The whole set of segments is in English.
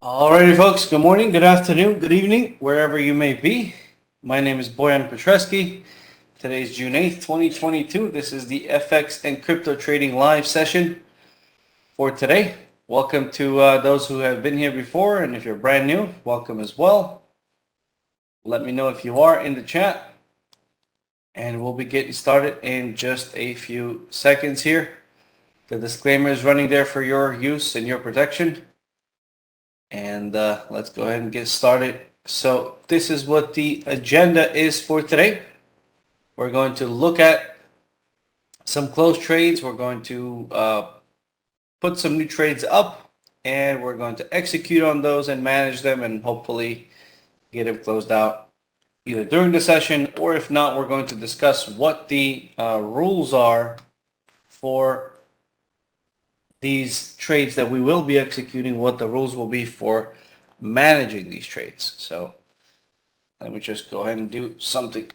Alrighty, folks. Good morning, good afternoon, good evening, wherever you may be. My name is Bojan Petreski. Today is June 8th, 2022. This is the FX and crypto trading live session for today. Welcome to those who have been here before, and if you're brand new, welcome as well. Let me know if you are in the chat, and we'll be getting started in just a few seconds here. The disclaimer is running there for your use and your protection. And let's go ahead and get started. So this is what the agenda is for today. We're going to look at some closed trades. We're going to put some new trades up, and we're going to execute on those and manage them and hopefully get them closed out either during the session, or if not, we're going to discuss what the rules are for these trades that we will be executing, what the rules will be for managing these trades. So let me just go ahead and do something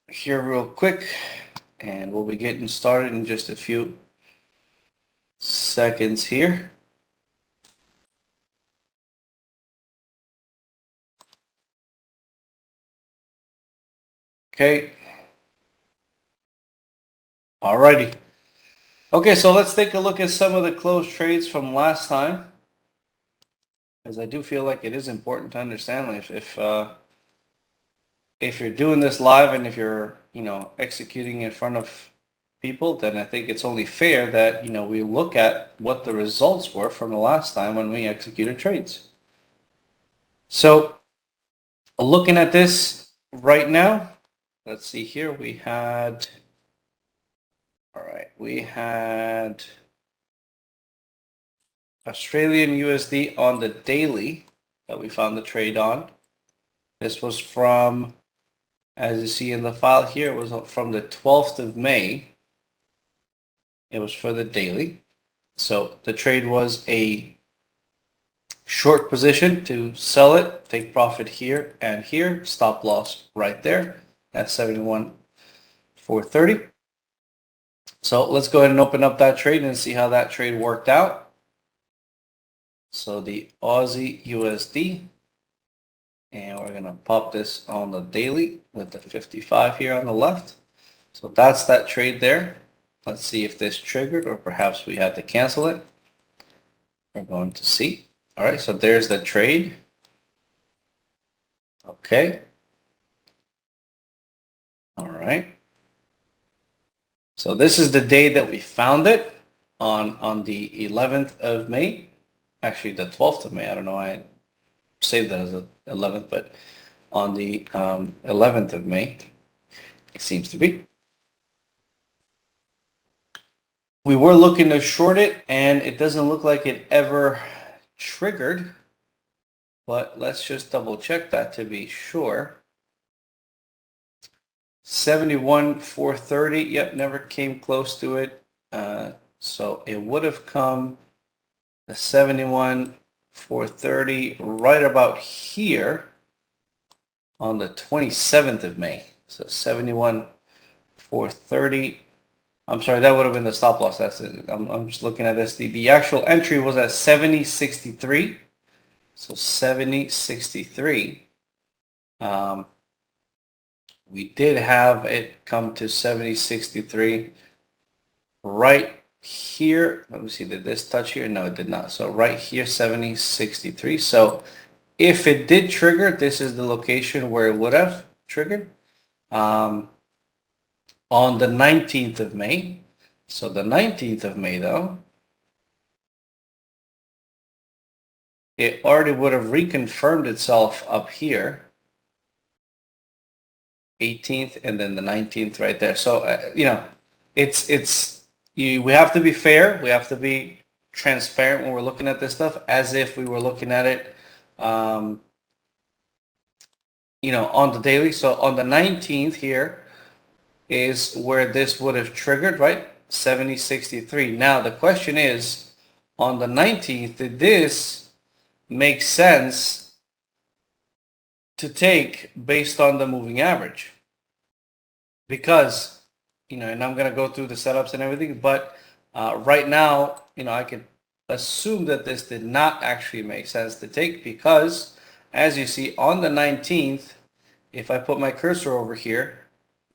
here real quick, and we'll be getting started in just a few seconds here. Okay. Alrighty. Okay, so let's take a look at some of the closed trades from last time, as I do feel like it is important to understand if you're doing this live and if you're executing in front of people, then I think it's only fair that we look at what the results were from the last time when we executed trades. So looking at this right now, let's see here, we had Australian USD on the daily that we found the trade on. This was from, as you see in the file here, it was from the 12th of May. It was for the daily. So the trade was a short position to sell it, take profit here and here, stop loss right there at 71,430. So let's go ahead and open up that trade and see how that trade worked out. So the Aussie USD, and we're going to pop this on the daily with the 55 here on the left. So that's that trade there. Let's see if this triggered, or perhaps we had to cancel it. We're going to see. All right, so there's the trade. Okay. All right. So this is the day that we found it on the 11th of May. Actually, the 12th of May. I don't know why I saved that as the 11th, but on the 11th of May, it seems to be. We were looking to short it, and it doesn't look like it ever triggered, but let's just double check that to be sure. 71,430, yep, never came close to it. So it would have come the 71,430 right about here on the 27th of May. So 71,430. I'm sorry, that would have been the stop loss. That's it. I'm just looking at this. The actual entry was at 70.63. So 70.63. We did have it come to 70.63 right here. Let me see, did this touch here? No, it did not. So right here, 70.63. So if it did trigger, this is the location where it would have triggered on the 19th of May. So the 19th of May, though, it already would have reconfirmed itself up here. 18th and then the 19th right there. So we have to be fair. We have to be transparent when we're looking at this stuff, as if we were looking at it on the daily. So on the 19th here is where this would have triggered, right? 70.63. Now the question is, on the 19th, did this make sense to take based on the moving average? Because, and I'm going to go through the setups and everything, but right now, I could assume that this did not actually make sense to take, because as you see on the 19th, if I put my cursor over here,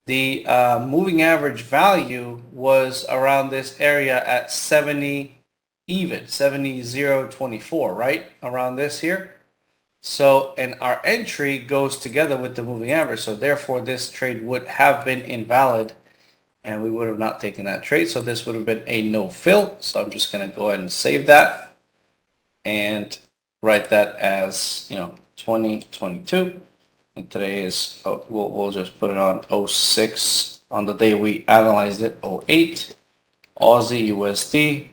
the moving average value was around this area at 70 even, 70.024, right? Around this here. So, and our entry goes together with the moving average. So therefore this trade would have been invalid and we would have not taken that trade. So this would have been a no fill. So I'm just going to go ahead and save that and write that as, 2022. And today is, we'll just put it on 06 on the day we analyzed it, 08, Aussie USD,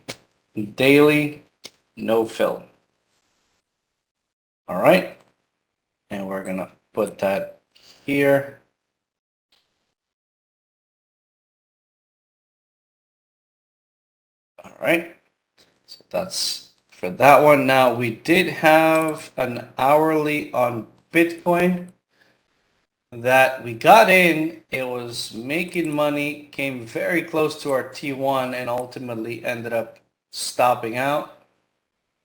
daily, no fill. All right. And we're going to put that here. All right. So that's for that one. Now we did have an hourly on Bitcoin that we got in. It was making money, came very close to our T1 and ultimately ended up stopping out.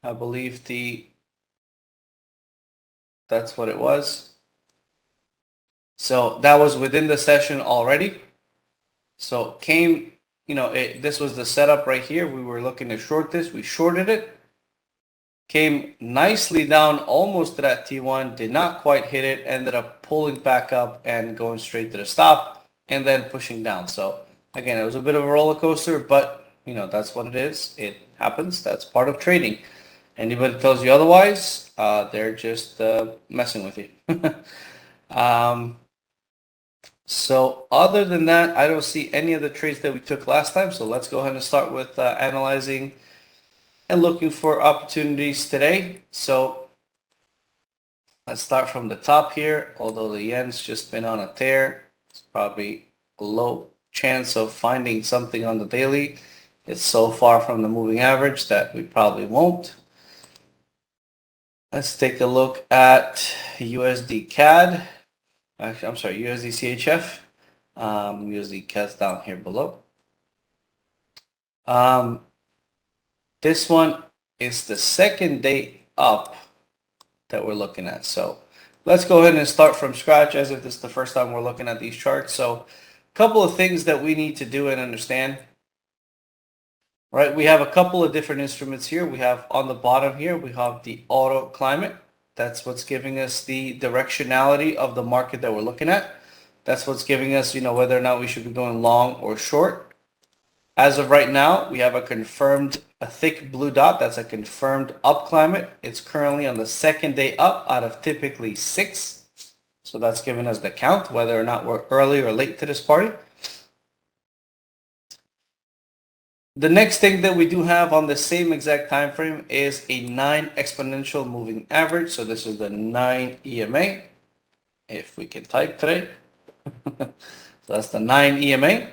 I believe that's what it was. So that was within the session already. So came, this was the setup right here. We were looking to short this. We shorted it. Came nicely down almost to that T1, did not quite hit it, ended up pulling back up and going straight to the stop and then pushing down. So again, it was a bit of a roller coaster, but that's what it is. It happens. That's part of trading. Anybody tells you otherwise, they're just messing with you. So other than that, I don't see any of the trades that we took last time. So let's go ahead and start with analyzing and looking for opportunities today. So let's start from the top here. Although the yen's just been on a tear, it's probably a low chance of finding something on the daily. It's so far from the moving average that we probably won't. Let's take a look at USD CAD. Actually, I'm sorry, USD CHF. USD CAD's down here below. This one is the second day up that we're looking at. So let's go ahead and start from scratch as if this is the first time we're looking at these charts. So a couple of things that we need to do and understand. Right, we have a couple of different instruments here. We have on the bottom here, we have the auto climate. That's what's giving us the directionality of the market that we're looking at. That's what's giving us, whether or not we should be going long or short. As of right now, we have a thick blue dot. That's a confirmed up climate. It's currently on the second day up out of typically 6. So that's giving us the count, whether or not we're early or late to this party. The next thing that we do have on the same exact time frame is a 9 exponential moving average. So this is the 9 EMA, if we can type today. So that's the 9 EMA.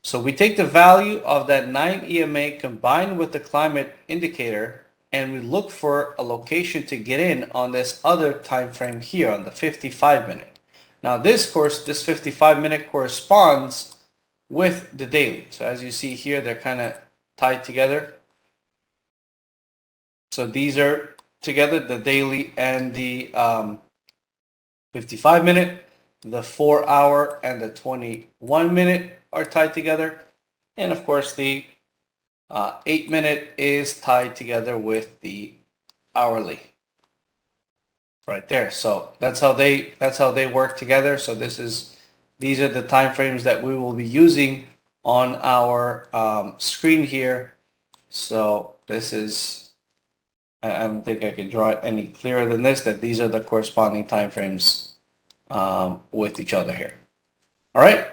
So we take the value of that 9 EMA combined with the climate indicator, and we look for a location to get in on this other time frame here on the 55-minute. Now this 55-minute corresponds with the daily. So as you see here, they're kind of tied together. So these are together, the daily and the 55-minute, the 4-hour and the 21-minute are tied together. And of course, the 8-minute is tied together with the hourly right there. So that's how they work together. So these are the time frames that we will be using on our screen here. So this is, I don't think I can draw it any clearer than this, that these are the corresponding time frames with each other here. All right.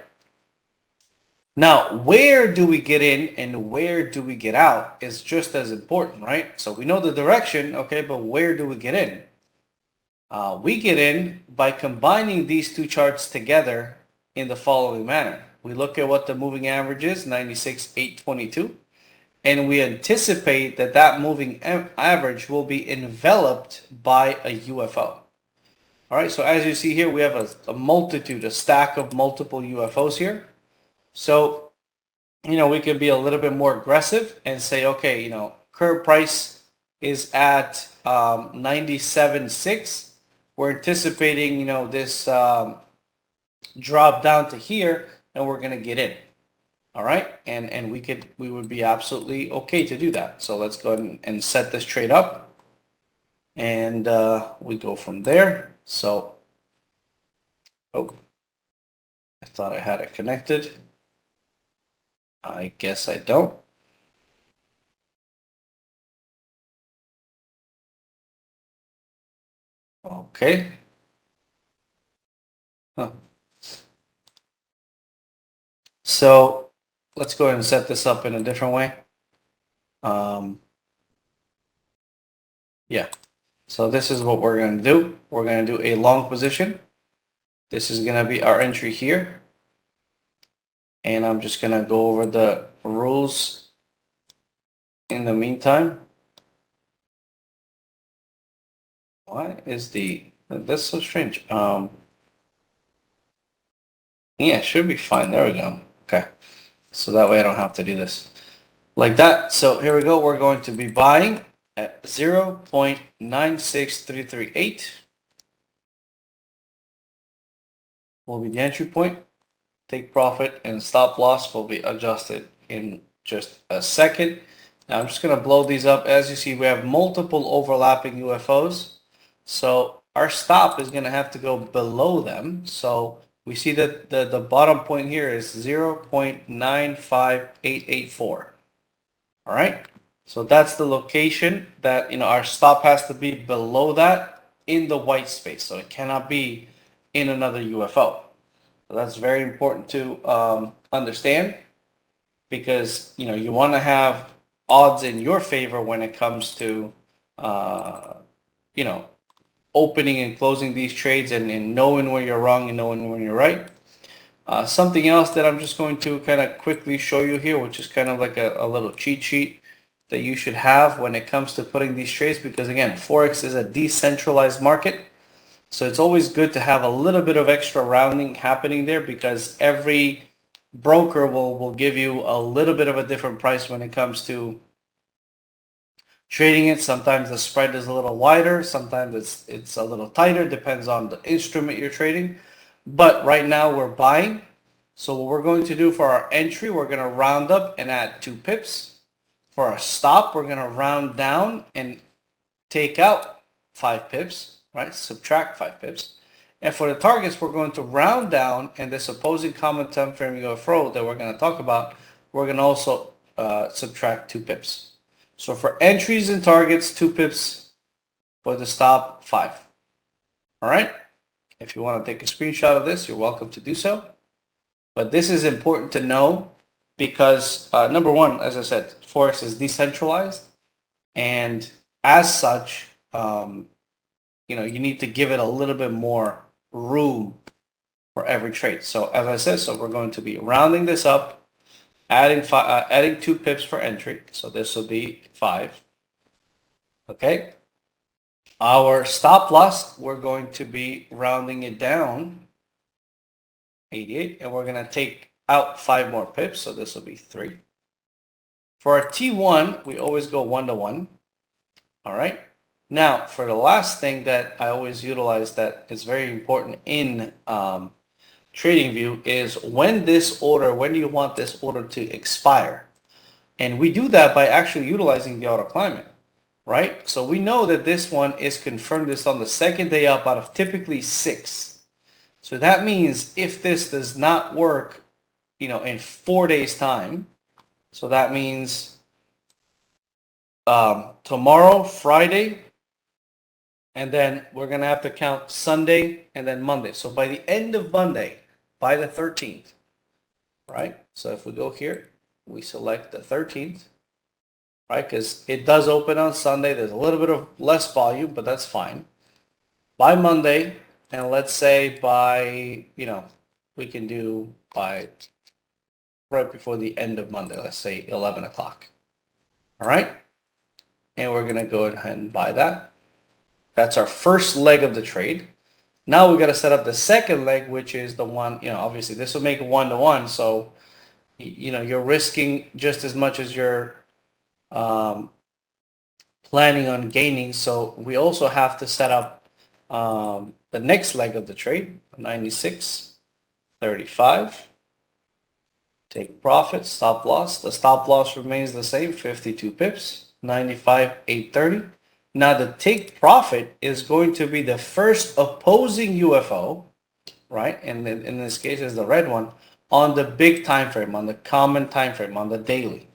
Now, where do we get in and where do we get out is just as important, right? So we know the direction, okay, but where do we get in? We get in by combining these two charts together in the following manner. We look at what the moving average is, 96,822, and we anticipate that that moving average will be enveloped by a UFO. All right, so as you see here, we have a stack of multiple UFOs here. So, we can be a little bit more aggressive and say, okay, Current price is at 97.6. We're anticipating, this drop down to here, and we're gonna get in. All right, and we would be absolutely okay to do that. So let's go ahead and set this trade up, and we go from there. So, oh, I thought I had it connected. I guess I don't. Okay. Huh. So let's go ahead and set this up in a different way. Yeah. So this is what we're going to do. We're going to do a long position. This is going to be our entry here. And I'm just going to go over the rules in the meantime. Why is that's so strange. Yeah, it should be fine. There we go. Okay. So that way I don't have to do this like that. So here we go. We're going to be buying at 0.96338. Will be the entry point. Take profit and stop loss will be adjusted in just a second. Now I'm just going to blow these up. As you see, we have multiple overlapping UFOs. So our stop is going to have to go below them. So we see that the bottom point here is 0.95884. All right. So that's the location that, our stop has to be below that in the white space. So it cannot be in another UFO. So that's very important to understand, because, you want to have odds in your favor when it comes to, opening and closing these trades, and knowing where you're wrong and knowing when you're right. Something else that I'm just going to kind of quickly show you here, which is kind of like a little cheat sheet that you should have when it comes to putting these trades, because again, Forex is a decentralized market. So it's always good to have a little bit of extra rounding happening there, because every broker will give you a little bit of a different price when it comes to trading it. Sometimes the spread is a little wider, sometimes it's a little tighter, depends on the instrument you're trading. But right now we're buying. So what we're going to do for our entry, we're going to round up and add 2 pips. For our stop, we're going to round down and take out 5 pips, right? Subtract 5 pips. And for the targets, we're going to round down, and this opposing common time frame UFO that we're going to talk about, we're going to also subtract 2 pips. So for entries and targets, 2 pips. For the stop, 5. All right? If you want to take a screenshot of this, you're welcome to do so. But this is important to know because, number one, as I said, Forex is decentralized. And as such, you need to give it a little bit more room for every trade. So as I said, we're going to be rounding this up, adding 2 pips for entry. So this will be 5. Okay. Our stop loss, we're going to be rounding it down, 88, and we're going to take out 5 more pips. So this will be 3. For our T1, we always go 1-to-1. All right. Now, for the last thing that I always utilize that is very important in TradingView is when do you want this order to expire? And we do that by actually utilizing the auto climate, right? So we know that this one is confirmed. This on the second day up out of typically 6. So that means if this does not work, in 4 days time, so that means tomorrow, Friday, and then we're going to have to count Sunday and then Monday. So by the end of Monday, by the 13th, right? So if we go here, we select the 13th, right? Because it does open on Sunday. There's a little bit of less volume, but that's fine. By Monday, and let's say by, we can do by right before the end of Monday, let's say 11 o'clock. All right? And we're going to go ahead and buy that. That's our first leg of the trade. Now we got to set up the second leg, which is the one, obviously this will make it 1-to-1. So, you're risking just as much as you're planning on gaining. So we also have to set up the next leg of the trade, 96.35. Take profit, stop loss. The stop loss remains the same, 52 pips, 95.830. Now the take profit is going to be the first opposing UFO, right? And in this case is the red one on the big time frame, on the common time frame, on the daily,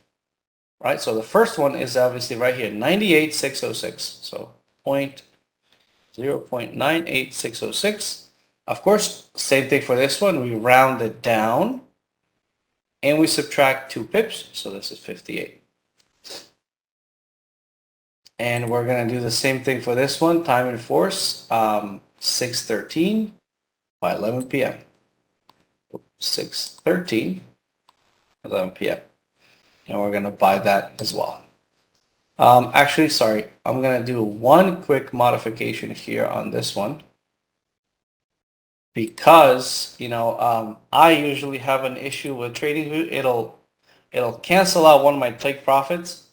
right? So the first one is obviously right here, 98.606. So 0.98606. Of course, same thing for this one. We round it down and we subtract 2 pips. So this is 58. And we're going to do the same thing for this one, time in force, 6:13 by 11 p.m. 6:13, 11 p.m. And we're going to buy that as well. Actually, sorry, I'm going to do one quick modification here on this one. Because, I usually have an issue with trading. It'll cancel out one of my take profits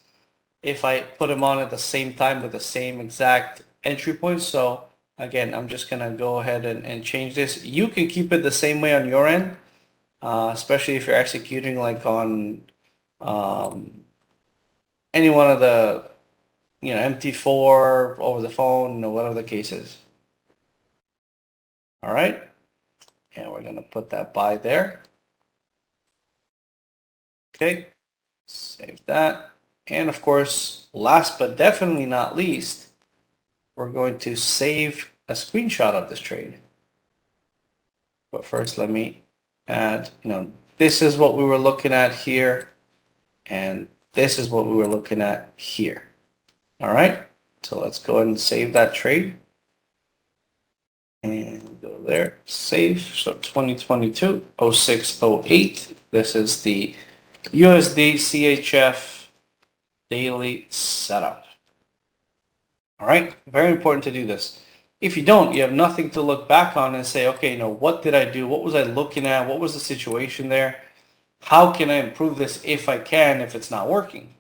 if I put them on at the same time with the same exact entry point. So again, I'm just going to go ahead and change this. You can keep it the same way on your end, especially if you're executing like on any one of the, MT4 over the phone, whatever the case is. All right. And we're going to put that buy there. Okay. Save that. And of course, last but definitely not least, we're going to save a screenshot of this trade. But first, let me add, this is what we were looking at here. And this is what we were looking at here. All right. So let's go ahead and save that trade. And go there, save. So 2022-06-08. This is the USD CHF daily setup. All right, very important to do this. If you don't, you have nothing to look back on and say, okay, what did I do? What was I looking at? What was the situation there? How can I improve this if I can, if it's not working?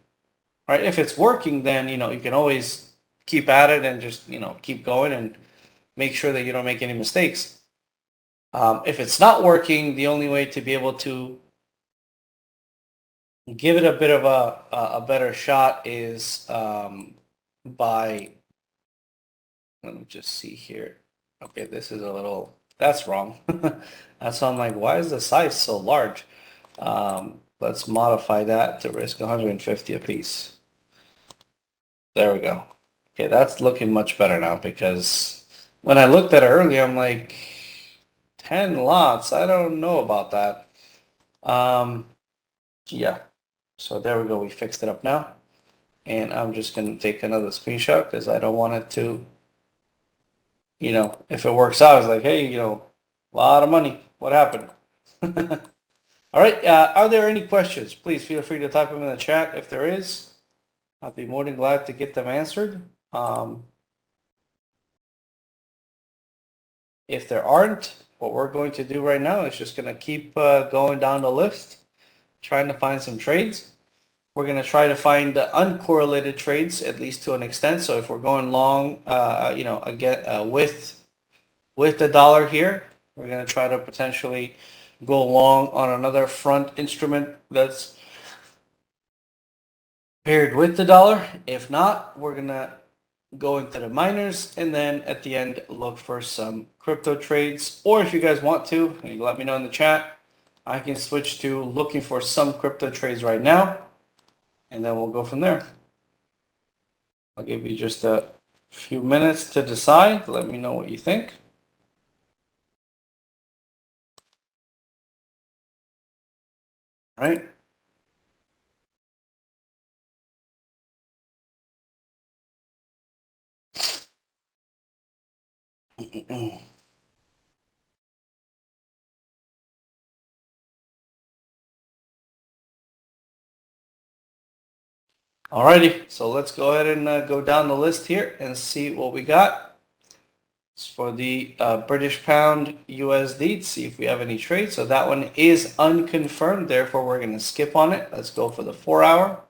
All right, if it's working, then, you can always keep at it and just, keep going and make sure that you don't make any mistakes. If it's not working, the only way to be able to give it a bit of a better shot is by, let me just see here. Okay, this is that's wrong. That's why I'm like, why is the size so large? Let's modify that to risk 150 apiece. There we go. Okay, that's looking much better now, because when I looked at it earlier, I'm like, 10 lots, I don't know about that. Yeah. So there we go. We fixed it up now. And I'm just going to take another screenshot because I don't want it to, if it works out, it's like, hey, a lot of money. What happened? All right. Are there any questions? Please feel free to type them in the chat. If there is, I'll be more than glad to get them answered. If there aren't, what we're going to do right now is just going to keep going down the list, trying to find some trades. We're going to try to find the uncorrelated trades, at least to an extent. So if we're going long, again, with the dollar here, we're going to try to potentially go long on another front instrument that's paired with the dollar. If not, we're going to go into the miners and then at the end look for some crypto trades. Or if you guys want to, you let me know in the chat, I can switch to looking for some crypto trades right now. And then we'll go from there. I'll give you just a few minutes to decide. Let me know what you think. All right. Alrighty, so let's go ahead and go down the list here and see what we got. It's for the British pound USD to see if we have any trades. So that one is unconfirmed, therefore we're going to skip on it. Let's go for the 4 hour.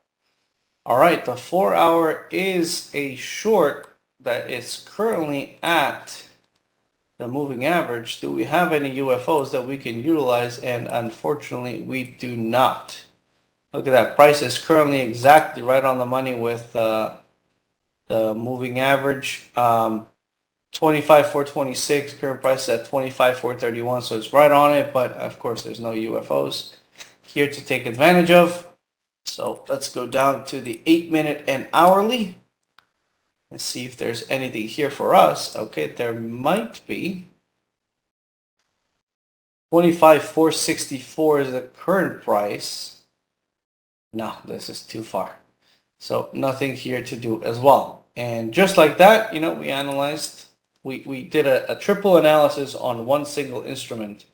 All right, the 4-hour is a short that is currently at the moving average. Do we have any UFOs that we can utilize? And unfortunately, we do not. Look at that. Price is currently exactly right on the money with the moving average. 25,426. Current price is at 25,431. So it's right on it. But of course, there's no UFOs here to take advantage of. So let's go down to the 8-minute and hourly. Let's see if there's anything here for us. Okay, there might be. 25,464 is the current price. No, this is too far. So nothing here to do as well. And just like that, we analyzed, we did a triple analysis on one single instrument,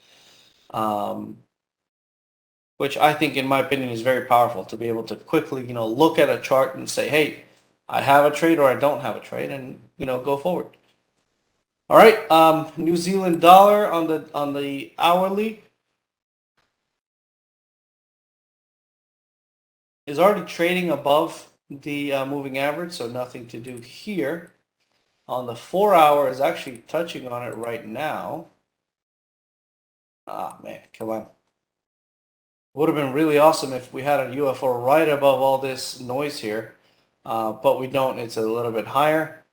which I think, in my opinion, is very powerful to be able to quickly, look at a chart and say, hey, I have a trade or I don't have a trade, and go forward. All right, New Zealand dollar on the hourly is already trading above the moving average, so nothing to do here. On the 4-hour is actually touching on it right now. Ah, man, come on. Would have been really awesome if we had a UFO right above all this noise here, but we don't. It's a little bit higher.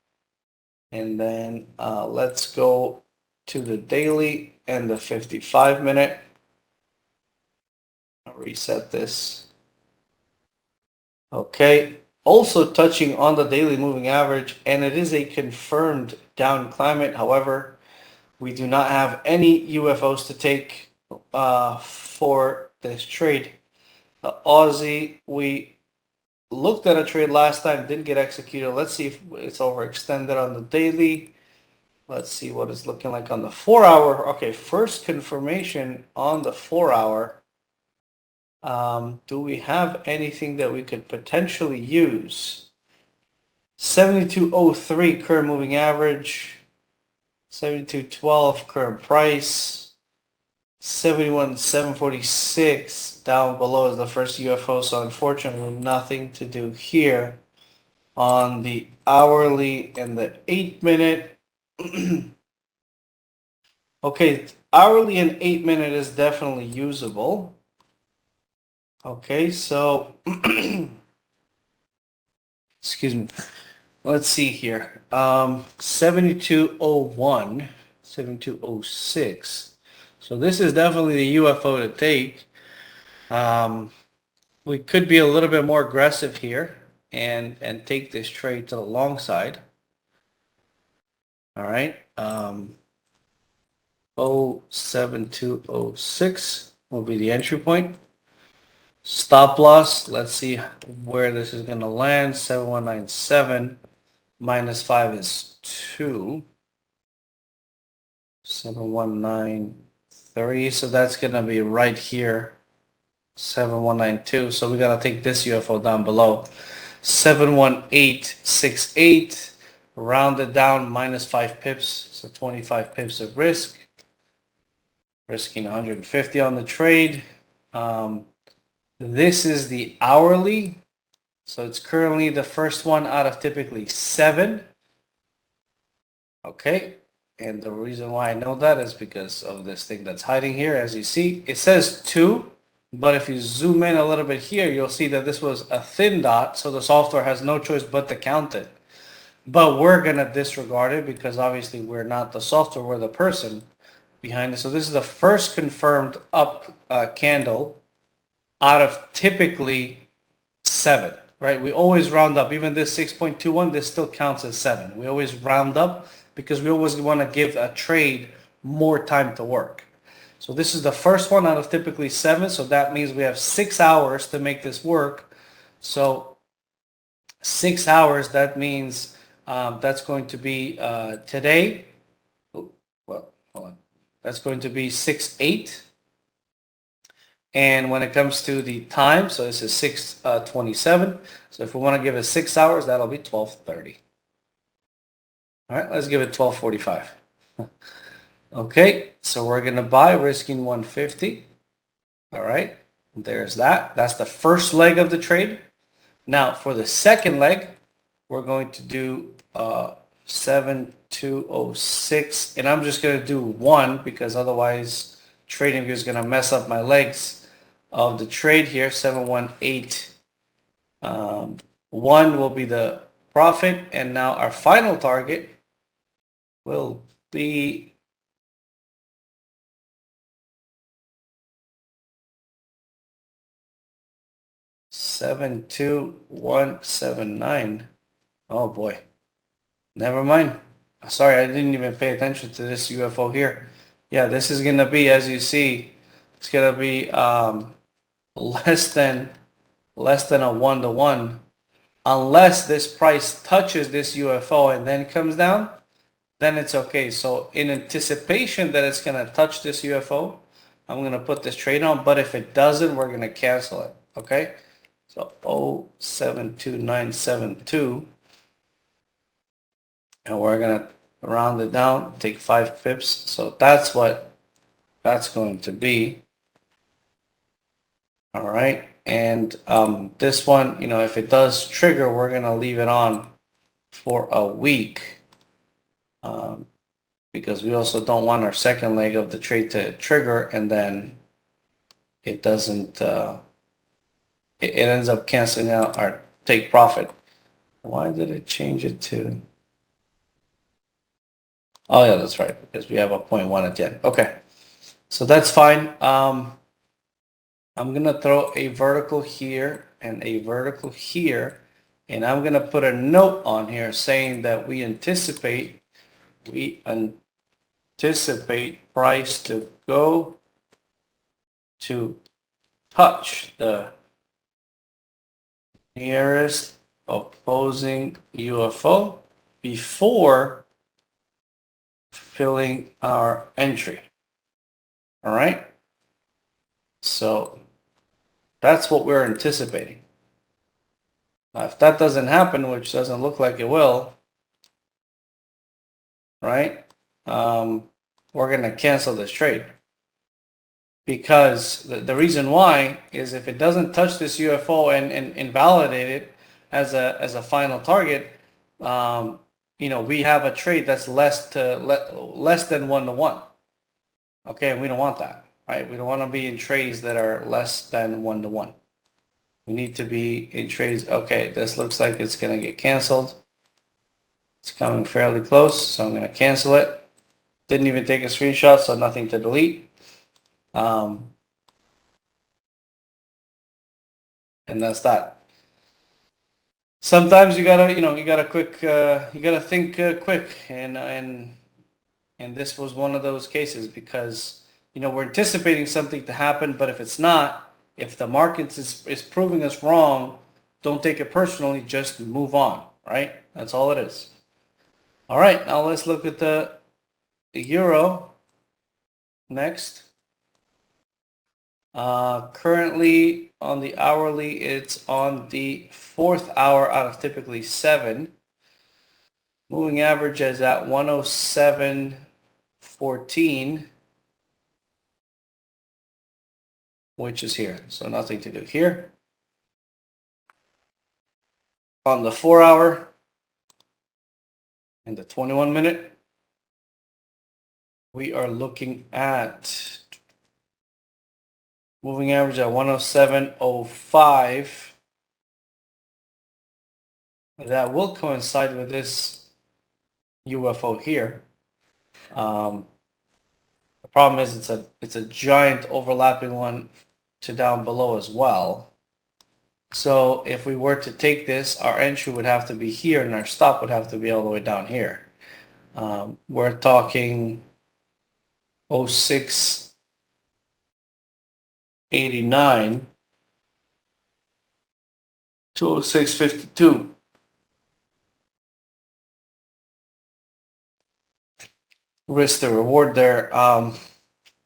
And then let's go to the daily and the 55-minute. I'll reset this. Okay, also touching on the daily moving average, and it is a confirmed down climate. However, we do not have any UFOs to take for this trade. The Aussie, we looked at a trade last time, didn't get executed. Let's see if it's overextended on the daily. Let's see what it's looking like on the 4-hour. Okay, first confirmation on the 4-hour. Do we have anything that we could potentially use? 72.03 current moving average. 72.12 current price. 71,746 down below is the first UFO, so unfortunately nothing to do here. On the hourly and the 8-minute. Okay, hourly and 8-minute is definitely usable. Okay, so excuse me. Let's see here. 7201, 7206. So this is definitely the UFO to take. We could be a little bit more aggressive here and take this trade to the long side. All right. 07206 will be the entry point. Stop loss, let's see where this is going to land. 7197 minus 5 is 2. 7193, so that's going to be right here. 7192, so we got to take this UFO down below. 71868, rounded down, minus 5 pips, so 25 pips of risk. Risking 150 on the trade. This is the hourly, so it's currently the first one out of typically 7. Okay, and the reason why I know that is because of this thing that's hiding here. As you see, it says 2, but if you zoom in a little bit here, you'll see that this was a thin dot, so the software has no choice but to count it. But we're going to disregard it because obviously we're not the software, we're the person behind it. So this is the first confirmed up candle out of typically 7, right? We always round up. Even this 6.21, this still counts as 7. We always round up because we always want to give a trade more time to work. So this is the first one out of typically 7. So that means we have 6 hours to make this work. So 6 hours, that means that's going to be today. Oh, well, hold on. That's going to be 6/8. And when it comes to the time, so this is 6:27. So if we want to give it 6 hours, that'll be 12:30. All right, let's give it 12:45. Okay, so we're going to buy, risking 150. All right, there's that. That's the first leg of the trade. Now for the second leg, we're going to do 7206, and I'm just going to do one because otherwise TradingView is going to mess up my legs of the trade here. 718 1 will be the profit, and now our final target will be 72179. Oh boy. Never mind. Sorry, I didn't even pay attention to this UFO here. Yeah, this is gonna be, as you see, it's gonna be less than a 1-to-1, unless this price touches this UFO and then comes down, then it's okay. So in anticipation that it's gonna touch this UFO, I'm gonna put this trade on, but if it doesn't, we're gonna cancel it. Okay? So 072972. And we're gonna round it down, take 5 pips. So that's what that's going to be. All right. And this one, if it does trigger, we're gonna leave it on for a week. Because we also don't want our second leg of the trade to trigger and then it doesn't, it ends up canceling out our take profit. Why did it change it to? Oh yeah, that's right, because we have a 0.1 at the end. Okay, so that's fine. I'm gonna throw a vertical here and a vertical here, and I'm gonna put a note on here saying that we anticipate price to go to touch the nearest opposing UFO before filling our entry. All right. So that's what we're anticipating. Now, if that doesn't happen, which doesn't look like it will, right? We're going to cancel this trade. Because the reason why is if it doesn't touch this UFO and invalidate it as a final target, we have a trade that's less than 1-to-1. Okay, and we don't want that, right? We don't want to be in trades that are less than 1-to-1. We need to be in trades. Okay, this looks like it's going to get canceled. It's coming fairly close, so I'm going to cancel it. Didn't even take a screenshot, so nothing to delete. And that's that. Sometimes you gotta think quick, and this was one of those cases because we're anticipating something to happen, but if it's not, if the market is proving us wrong, don't take it personally, just move on, right? That's all it is. All right, now let's look at the euro next. Currently on the hourly, it's on the 4th hour out of typically 7. Moving average is at 107.14, which is here. So nothing to do here. On the 4 hour and the 21 minute, we are looking at moving average at 107.05. That will coincide with this UFO here. The problem is it's a giant overlapping one to down below as well. So if we were to take this, our entry would have to be here and our stop would have to be all the way down here. We're talking 0689 to 0652. Risk the reward there. I'm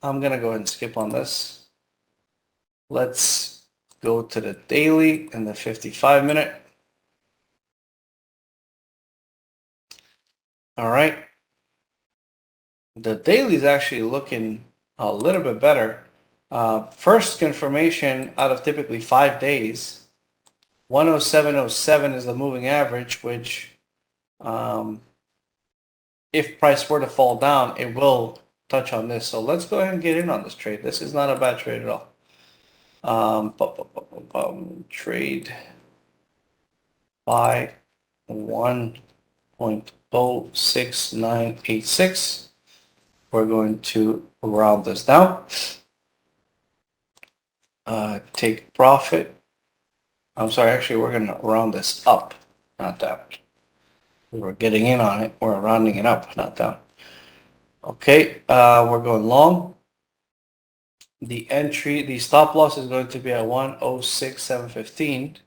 gonna go ahead and skip on this. Let's go to the daily and the 55 minute. All right. The daily is actually looking a little bit better. First confirmation out of typically 5 days 107.07 is the moving average, which if price were to fall down, it will touch on this. So let's go ahead and get in on this trade. This is not a bad trade at all. Trade by 1.06986. We're going to round this down. Take profit. I'm sorry, actually, we're going to round this up, not down. We're getting in on it. We're rounding it up, not down. Okay, we're going long. The stop loss is going to be at 106,715.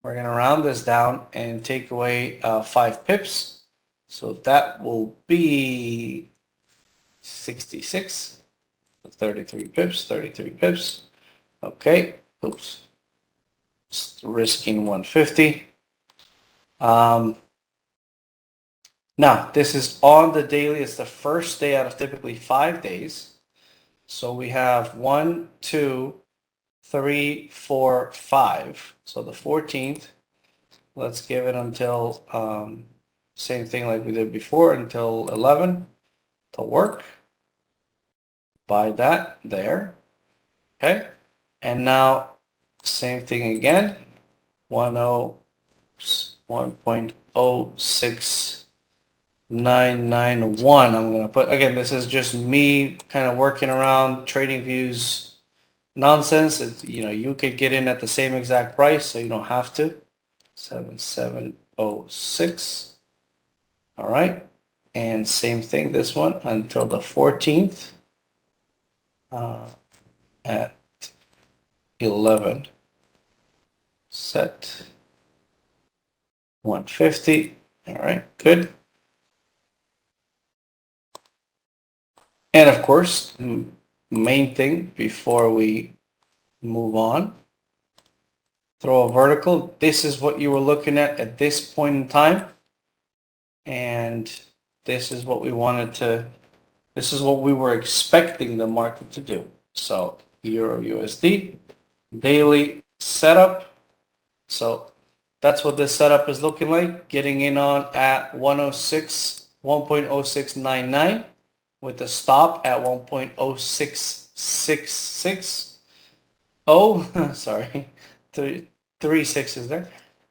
We're going to round this down and take away 5 pips. So that will be 66, 33 pips, 33 pips. Okay, oops. Just risking 150. Now, this is on the daily. It's the first day out of typically 5 days. So we have 1, 2, 3, 4, 5. So the 14th. Let's give it until, same thing like we did before, until 11 to work. Buy that there. Okay. And now, same thing again. 1.06991. I'm going to put, again, this is just me kind of working around Trading Views nonsense. It's, you could get in at the same exact price, so you don't have to. 7706. All right. And same thing, this one, until the 14th at 11. Set 150. All right, good. And of course, main thing before we move on, throw a vertical. This is what you were looking at this point in time. And this is what we wanted to, this is what we were expecting the market to do. So Euro USD, daily setup. So that's what this setup is looking like. Getting in on at 1.0699 with a stop at 1.0666. Oh, sorry, three sixes there.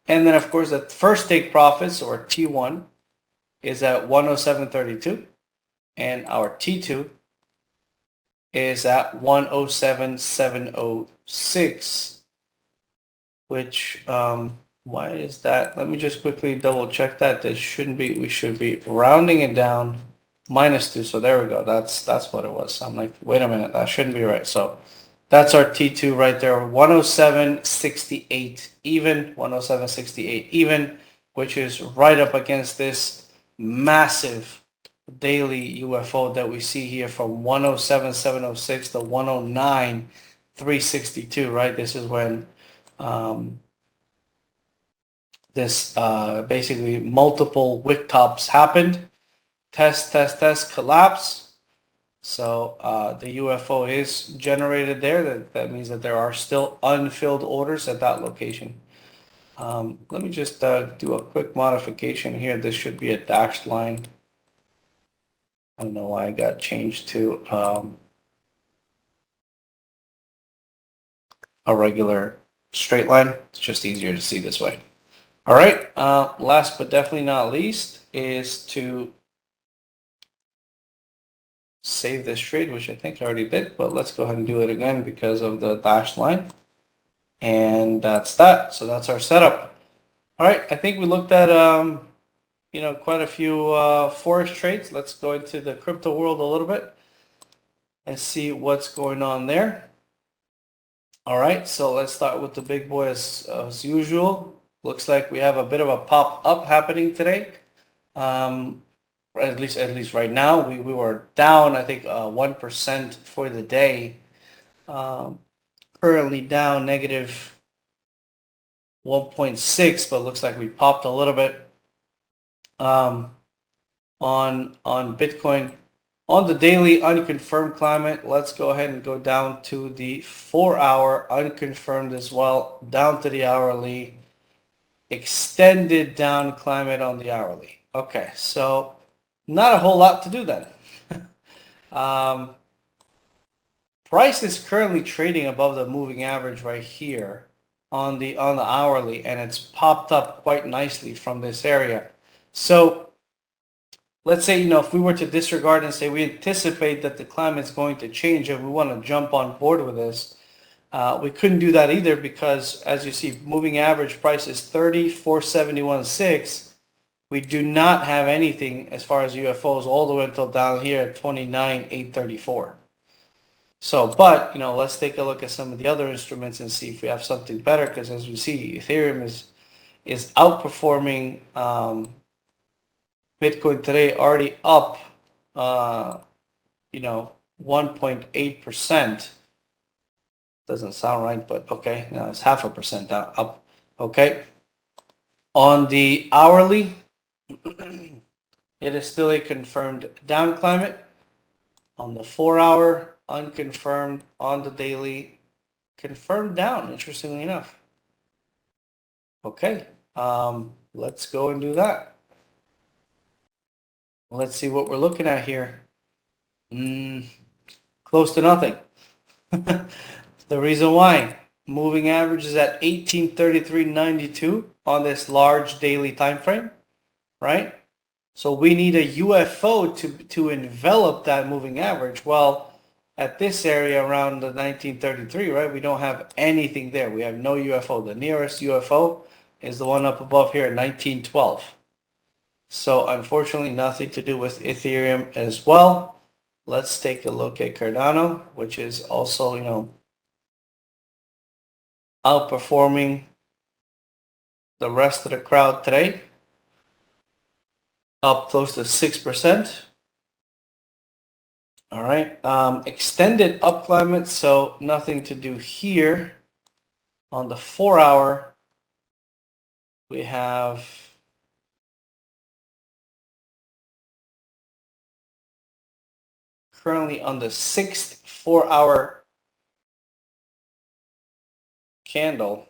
And then of course the first take profits, or T1, is at 107.32, and our T2 is at 107.706. Which, why is that? Let me just quickly double check that. This shouldn't be, we should be rounding it down -2. So there we go. That's what it was. I'm like, wait a minute, that shouldn't be right. So that's our T2 right there. 107.68 even, 107.68 even, which is right up against this massive daily UFO that we see here from 107.706 to 109.362, right? This is when this basically multiple wick tops happened. Test, collapse. So the UFO is generated there. That means that there are still unfilled orders at that location. Let me just do a quick modification here. This should be a dashed line. I don't know why I got changed to a regular straight line. It's just easier to see this way. All right. Last but definitely not least is to save this trade, which I think I already did, but let's go ahead and do it again because of the dashed line. And that's that. So that's our setup. All right. I think we looked at, quite a few forex trades. Let's go into the crypto world a little bit and see what's going on there. All right. So let's start with the big boy as usual. Looks like we have a bit of a pop up happening today. At least right now, we were down, I think, 1% for the day. Currently down negative 1.6, but looks like we popped a little bit. On Bitcoin, On the daily unconfirmed climate, let's go ahead and go down to the 4-hour unconfirmed as well, down to the hourly, extended down climate on the hourly. Okay, so not a whole lot to do then. Price is currently trading above the moving average right here on the hourly, and it's popped up quite nicely from this area. So let's say, if we were to disregard and say we anticipate that the climate's going to change and we want to jump on board with this, we couldn't do that either because, as you see, moving average price is 30,471.6. We do not have anything as far as UFOs all the way until down here at 29,834. So, but, let's take a look at some of the other instruments and see if we have something better, because as we see, Ethereum is outperforming Bitcoin today, already up, 1.8%. Doesn't sound right, but okay. No, it's 0.5% down, up. Okay. On the hourly, it is still a confirmed down climate. On the 4-hour, unconfirmed. On the daily, confirmed down, interestingly enough. Okay. Let's go and do that. Let's see what we're looking at here. Close to nothing. The reason why, moving average is at 1833.92 on this large daily time frame, right? So we need a UFO to envelop that moving average. Well, at this area around the 1933, right, we don't have anything there. We have no UFO. The nearest UFO is the one up above here at 1912. So unfortunately, nothing to do with Ethereum as well. Let's take a look at Cardano, which is also, outperforming the rest of the crowd today. Up close to 6%. All right. Extended up climate, so nothing to do here. On the 4-hour, we have currently on the 6th 4-hour candle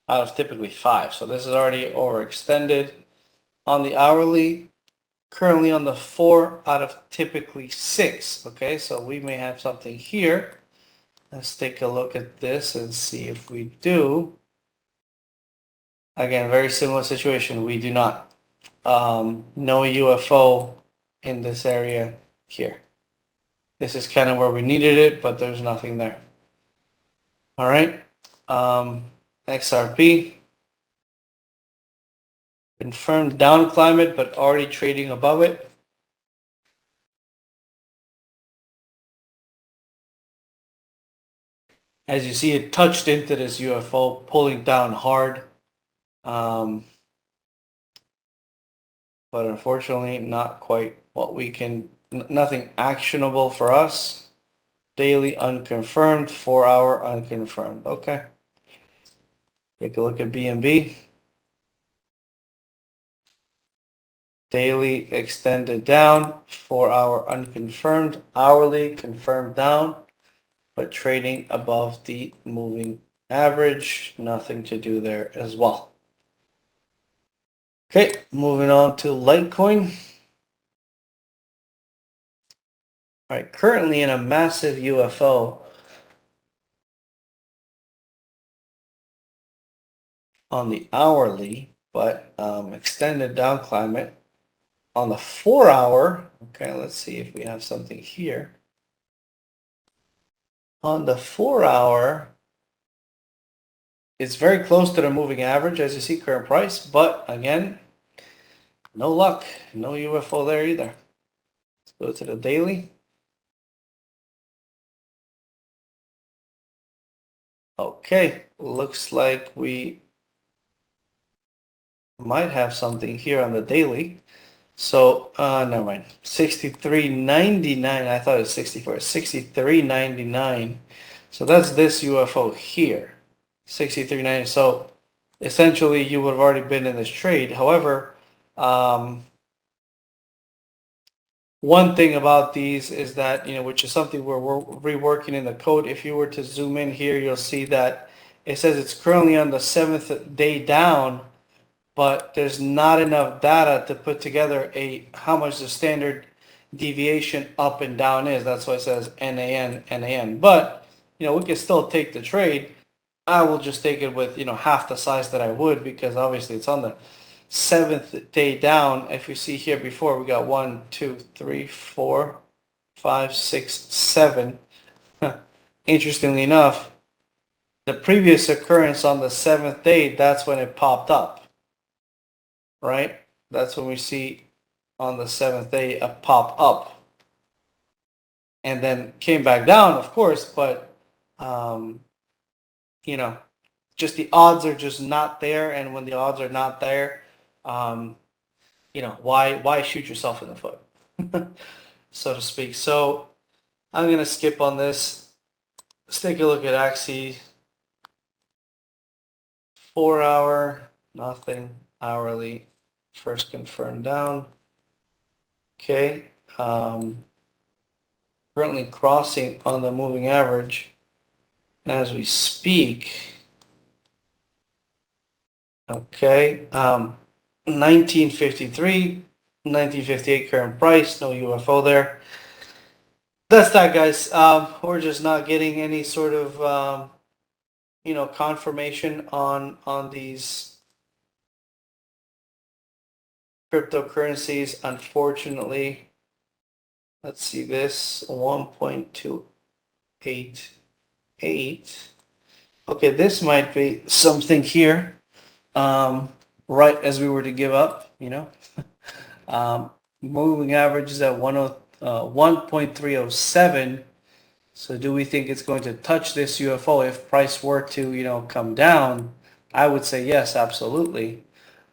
out of typically 5. So this is already overextended. On the hourly, currently on the 4 out of typically 6. Okay, so we may have something here. Let's take a look at this and see if we do. Again, very similar situation. We do not. No UFO in this area here. This is kind of where we needed it, but there's nothing there. All right. XRP. Confirmed down climate, but already trading above it. As you see, it touched into this UFO, pulling down hard. But unfortunately, not quite what we can, nothing actionable for us. Daily unconfirmed, 4-hour unconfirmed. Okay. Take a look at BNB. Daily extended down, 4-hour unconfirmed, hourly confirmed down, but trading above the moving average. Nothing to do there as well. Okay, moving on to Litecoin. All right, currently in a massive UFO on the hourly, but extended down climate. On the 4-hour, okay, let's see if we have something here. On the 4-hour, it's very close to the moving average, as you see, current price, but again, no luck, no UFO there either. Let's go to the daily. Okay, looks like we might have something here on the daily. So, never mind. 63.99. I thought it was 64. 63.99. So that's this UFO here. 63.90. So essentially, you would have already been in this trade. However, One thing about these is that, which is something we're reworking in the code. If you were to zoom in here, you'll see that it says it's currently on the 7th day down, but there's not enough data to put together how much the standard deviation up and down is. That's why it says NAN. But, we can still take the trade. I will just take it with, half the size that I would, because obviously it's on the 7th day down. If you see here before, we got 1, 2, 3, 4, 5, 6, 7. Interestingly enough, the previous occurrence on the 7th day, that's when it popped up, right? That's when we see on the 7th day a pop up, and then came back down, of course, but just the odds are just not there. And when the odds are not there, why shoot yourself in the foot, so to speak. So I'm going to skip on this. Let's take a look at Axie. 4 hour, nothing. Hourly, first confirmed down. Okay. Currently crossing on the moving average as we speak. Okay. 1953, 1958 current price, no UFO there. That's that, guys. We're just not getting any sort of confirmation on these cryptocurrencies, unfortunately. Let's see this, 1.288. Okay, this might be something here, right as we were to give up, moving average is at 1.307. So do we think it's going to touch this UFO if price were to, come down? I would say yes, absolutely.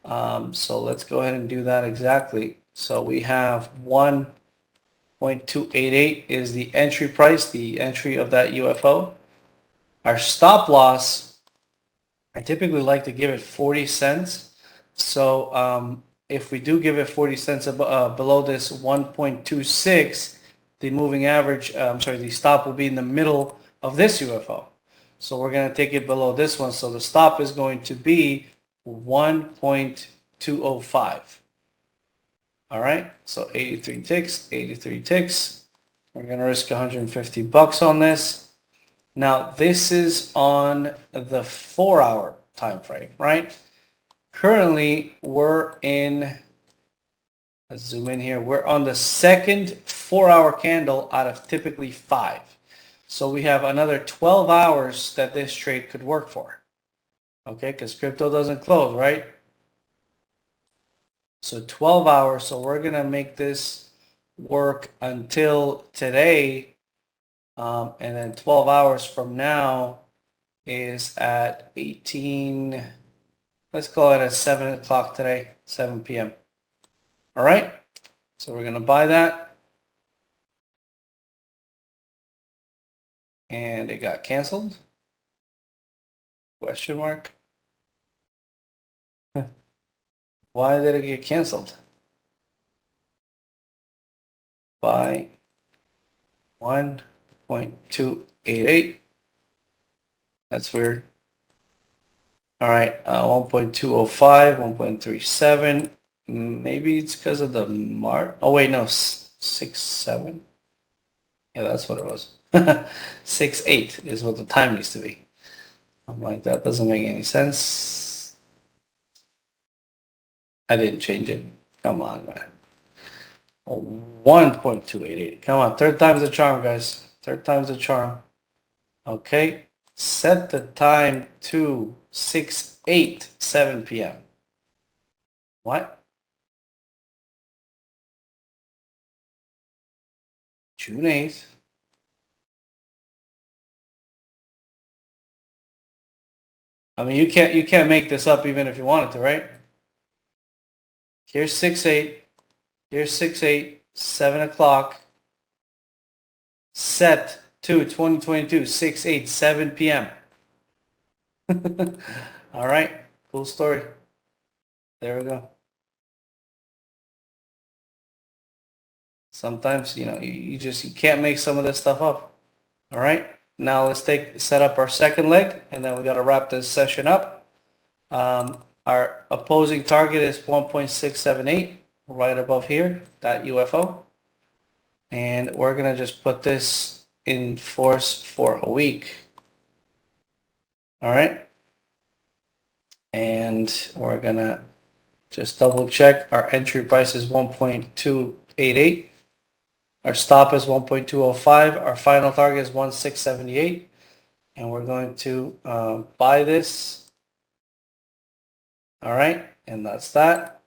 So let's go ahead and do that exactly. So we have 1.288 is the entry price, the entry of that UFO. Our stop loss, I typically like to give it 40 cents. So if we do give it 40 cents below this 1.26, the moving average, the stop will be in the middle of this UFO. So we're going to take it below this one. So the stop is going to be 1.205. All right. So 83 ticks. We're going to risk 150 bucks on this. Now this is on the 4 hour time frame, right? Currently we're in, let's zoom in here. We're on the second 4 hour candle out of typically 5. So we have another 12 hours that this trade could work for. Okay, because crypto doesn't close, right? So 12 hours. So we're going to make this work until today. And then 12 hours from now is at 18, let's call it at 7 o'clock today, 7 p.m. All right. So we're going to buy that. And it got canceled. Question mark. Why did it get canceled? By 1.288. That's weird. All right, 1.205, 1.37. Maybe it's because of the mark. Oh wait, no, 6.7. Yeah, that's what it was. 6.8 is what the time used to be. I'm like, that doesn't make any sense. I didn't change it. Come on, man. 1.288. Come on, third time's the charm, guys. Third time's the charm. Okay, set the time to 6:08, 7 p.m. What? June 8th. I mean, you can't make this up even if you wanted to, right? Here's 6:08. Here's 6:08, 7 o'clock. Set to 2022, 6:08, 7 p.m. All right, cool story. There we go. Sometimes, you can't make some of this stuff up. All right. Now let's set up our second leg, and then we got to wrap this session up. Our opposing target is 1.678, right above here, that UFO. And we're going to just put this in force for a week. All right. And we're going to just double check. Our entry price is 1.288. Our stop is 1.205. Our final target is 1.678. And we're going to buy this. All right. And that's that.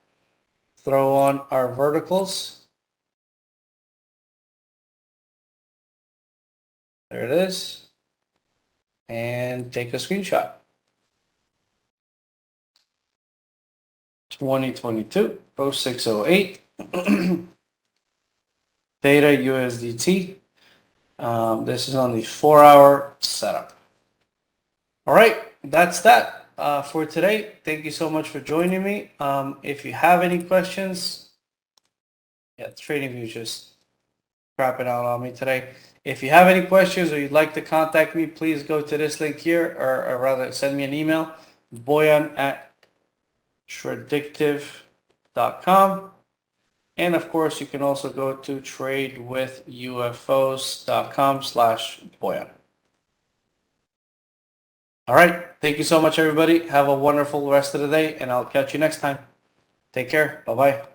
Throw on our verticals. There it is. And take a screenshot. 2022 0608 Theta USDT. This is on the 4-hour setup. All right, that's that for today. Thank you so much for joining me. If you have any questions, TradingView just crapping out on me today. If you have any questions or you'd like to contact me, please go to this link here, or rather send me an email, boyan@tradictive.com. And of course, you can also go to tradewithufos.com/Bojan. All right. Thank you so much, everybody. Have a wonderful rest of the day, and I'll catch you next time. Take care. Bye-bye.